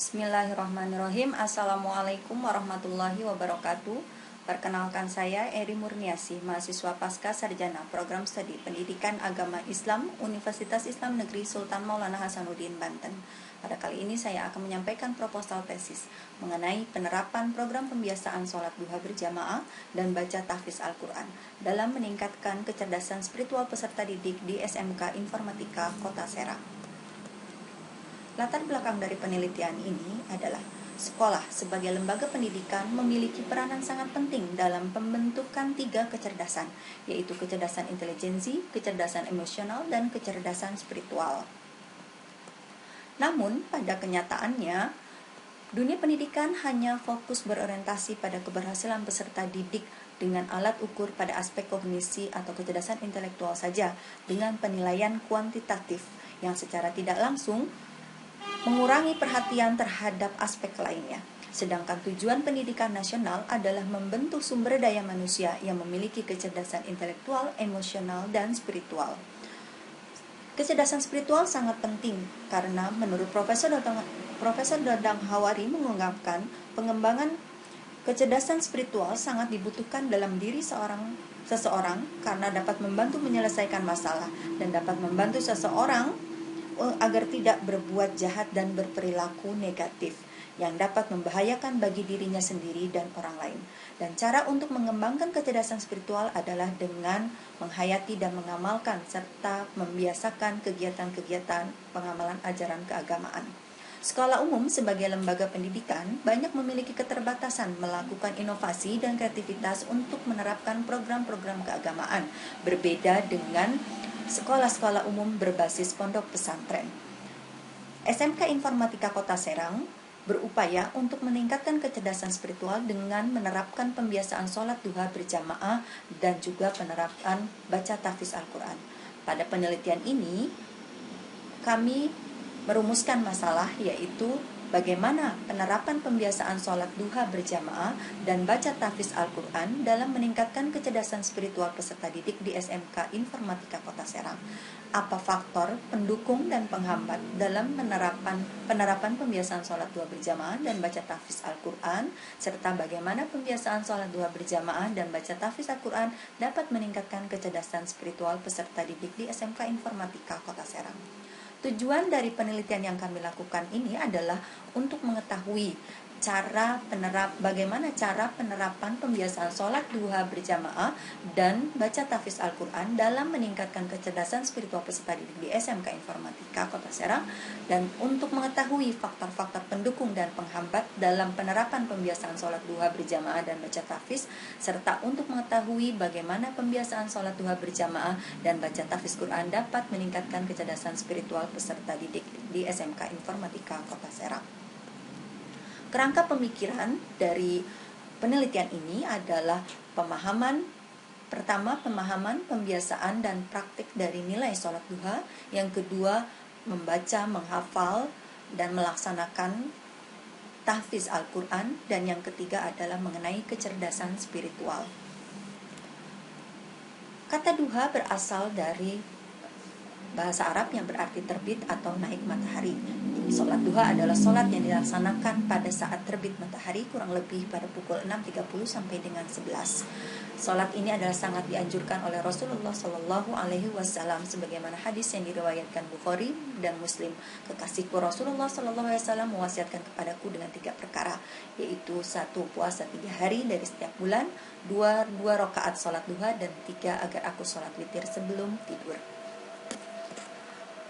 Bismillahirrahmanirrahim. Assalamualaikum warahmatullahi wabarakatuh. Perkenalkan, saya Eri Murniasi, mahasiswa Pasca Sarjana Program Studi Pendidikan Agama Islam Universitas Islam Negeri Sultan Maulana Hasanuddin, Banten. Pada kali ini saya akan menyampaikan proposal tesis mengenai penerapan program pembiasaan sholat duha berjamaah dan baca tahfiz Al-Quran dalam meningkatkan kecerdasan spiritual peserta didik di SMK Informatika Kota Serang. Latar belakang dari penelitian ini adalah sekolah sebagai lembaga pendidikan memiliki peranan sangat penting dalam pembentukan 3 kecerdasan, yaitu kecerdasan intelijensi, kecerdasan emosional, dan kecerdasan spiritual. Namun, pada kenyataannya, dunia pendidikan hanya fokus berorientasi pada keberhasilan peserta didik dengan alat ukur pada aspek kognisi atau kecerdasan intelektual saja, dengan penilaian kuantitatif yang secara tidak langsung mengurangi perhatian terhadap aspek lainnya. Sedangkan tujuan pendidikan nasional adalah membentuk sumber daya manusia yang memiliki kecerdasan intelektual, emosional, dan spiritual. Kecerdasan spiritual sangat penting karena menurut Profesor Dadang Hawari mengungkapkan pengembangan kecerdasan spiritual sangat dibutuhkan dalam diri seseorang karena dapat membantu menyelesaikan masalah dan dapat membantu seseorang agar tidak berbuat jahat dan berperilaku negatif yang dapat membahayakan bagi dirinya sendiri dan orang lain. Dan cara untuk mengembangkan kecerdasan spiritual adalah dengan menghayati dan mengamalkan serta membiasakan kegiatan-kegiatan pengamalan ajaran keagamaan. Sekolah umum sebagai lembaga pendidikan banyak memiliki keterbatasan melakukan inovasi dan kreativitas untuk menerapkan program-program keagamaan, berbeda dengan sekolah-sekolah umum berbasis pondok pesantren. SMK Informatika Kota Serang berupaya untuk meningkatkan kecerdasan spiritual dengan menerapkan pembiasaan sholat duha berjamaah dan juga penerapan baca tahfiz Al-Quran. Pada penelitian ini, kami merumuskan masalah yaitu bagaimana penerapan pembiasaan sholat duha berjamaah dan baca tahfiz Al-Quran dalam meningkatkan kecerdasan spiritual peserta didik di SMK Informatika Kota Serang. Apa faktor pendukung dan penghambat dalam penerapan pembiasaan sholat duha berjamaah dan baca tahfiz Al-Quran, serta bagaimana pembiasaan sholat duha berjamaah dan baca tahfiz Al-Quran dapat meningkatkan kecerdasan spiritual peserta didik di SMK Informatika Kota Serang. Tujuan dari penelitian yang kami lakukan ini adalah untuk mengetahui bagaimana cara penerapan pembiasaan sholat duha berjamaah dan baca tahfiz Al-Quran dalam meningkatkan kecerdasan spiritual peserta didik di SMK Informatika Kota Serang, dan untuk mengetahui faktor-faktor pendukung dan penghambat dalam penerapan pembiasaan sholat duha berjamaah dan baca tahfiz, serta untuk mengetahui bagaimana pembiasaan sholat duha berjamaah dan baca tahfiz Quran dapat meningkatkan kecerdasan spiritual peserta didik di SMK Informatika Kota Serang. Kerangka pemikiran dari penelitian ini adalah pemahaman pembiasaan dan praktik dari nilai sholat duha. Yang kedua, membaca, menghafal, dan melaksanakan tahfiz Al-Quran. Dan yang ketiga adalah mengenai kecerdasan spiritual. Kata duha berasal dari bahasa Arab yang berarti terbit atau naik matahari. Sholat duha adalah sholat yang dilaksanakan pada saat terbit matahari, kurang lebih pada pukul 6.30 sampai dengan 11. Sholat ini adalah sangat dianjurkan oleh Rasulullah Shallallahu Alaihi Wasallam, sebagaimana hadis yang diriwayatkan Bukhari dan Muslim. Kekasihku Rasulullah Shallallahu Alaihi Wasallam mewasiatkan kepadaku dengan 3 perkara, yaitu 1. Puasa 3 hari dari setiap bulan, 2 rakaat sholat duha, dan 3 agar aku sholat witir sebelum tidur.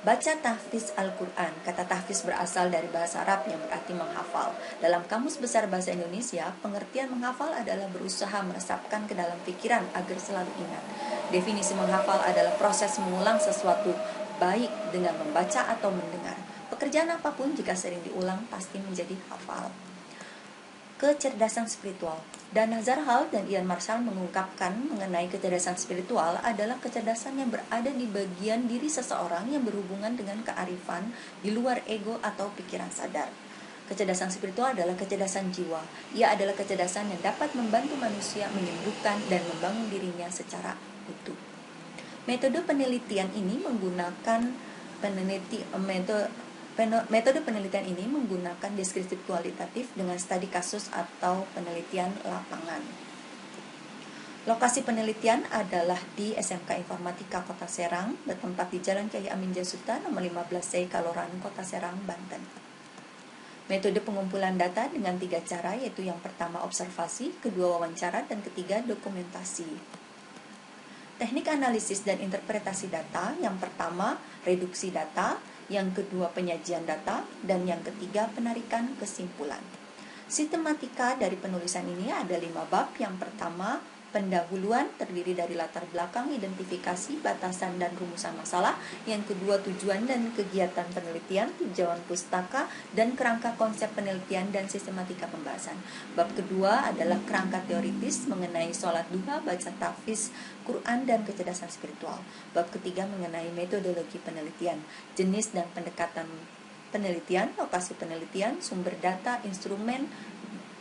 Baca tahfiz Al-Quran. Kata tahfiz berasal dari bahasa Arab yang berarti menghafal. Dalam Kamus Besar Bahasa Indonesia, pengertian menghafal adalah berusaha meresapkan ke dalam pikiran agar selalu ingat. Definisi menghafal adalah proses mengulang sesuatu, baik dengan membaca atau mendengar. Pekerjaan apapun jika sering diulang pasti menjadi hafal. Kecerdasan spiritual. Dana Zarhal dan Ian Marshall mengungkapkan mengenai kecerdasan spiritual adalah kecerdasan yang berada di bagian diri seseorang yang berhubungan dengan kearifan di luar ego atau pikiran sadar. Kecerdasan spiritual adalah kecerdasan jiwa. Ia adalah kecerdasan yang dapat membantu manusia menyembuhkan dan membangun dirinya secara utuh. Metode penelitian ini menggunakan Metode penelitian ini menggunakan deskriptif kualitatif dengan studi kasus atau penelitian lapangan. Lokasi penelitian adalah di SMK Informatika Kota Serang, bertempat di Jalan Kyai Amin Jasuta, nomor 15C, Kaloran, Kota Serang, Banten. Metode pengumpulan data dengan 3 cara, yaitu yang pertama observasi, kedua wawancara, dan ketiga dokumentasi. Teknik analisis dan interpretasi data, yang pertama reduksi data, yang kedua penyajian data, dan yang ketiga penarikan kesimpulan. Sistematika dari penulisan ini ada 5 bab. Yang pertama, pendahuluan, terdiri dari latar belakang, identifikasi, batasan, dan rumusan masalah. Yang kedua, tujuan dan kegiatan penelitian, tinjauan pustaka, dan kerangka konsep penelitian dan sistematika pembahasan. Bab kedua adalah kerangka teoritis mengenai sholat duha, baca tahfiz Quran, dan kecerdasan spiritual. Bab ketiga mengenai metodologi penelitian, jenis dan pendekatan penelitian, lokasi penelitian, sumber data, instrumen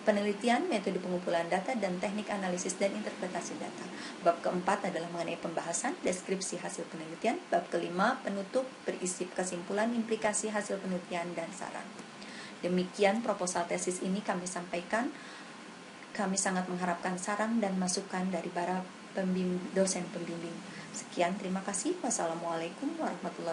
penelitian, metode pengumpulan data, dan teknik analisis dan interpretasi data. Bab keempat adalah mengenai pembahasan, deskripsi hasil penelitian. Bab kelima, penutup, berisi kesimpulan, implikasi hasil penelitian, dan saran. Demikian proposal tesis ini kami sampaikan. Kami sangat mengharapkan saran dan masukan dari para dosen pembimbing. Sekian, terima kasih. Wassalamualaikum warahmatullahi wabarakatuh.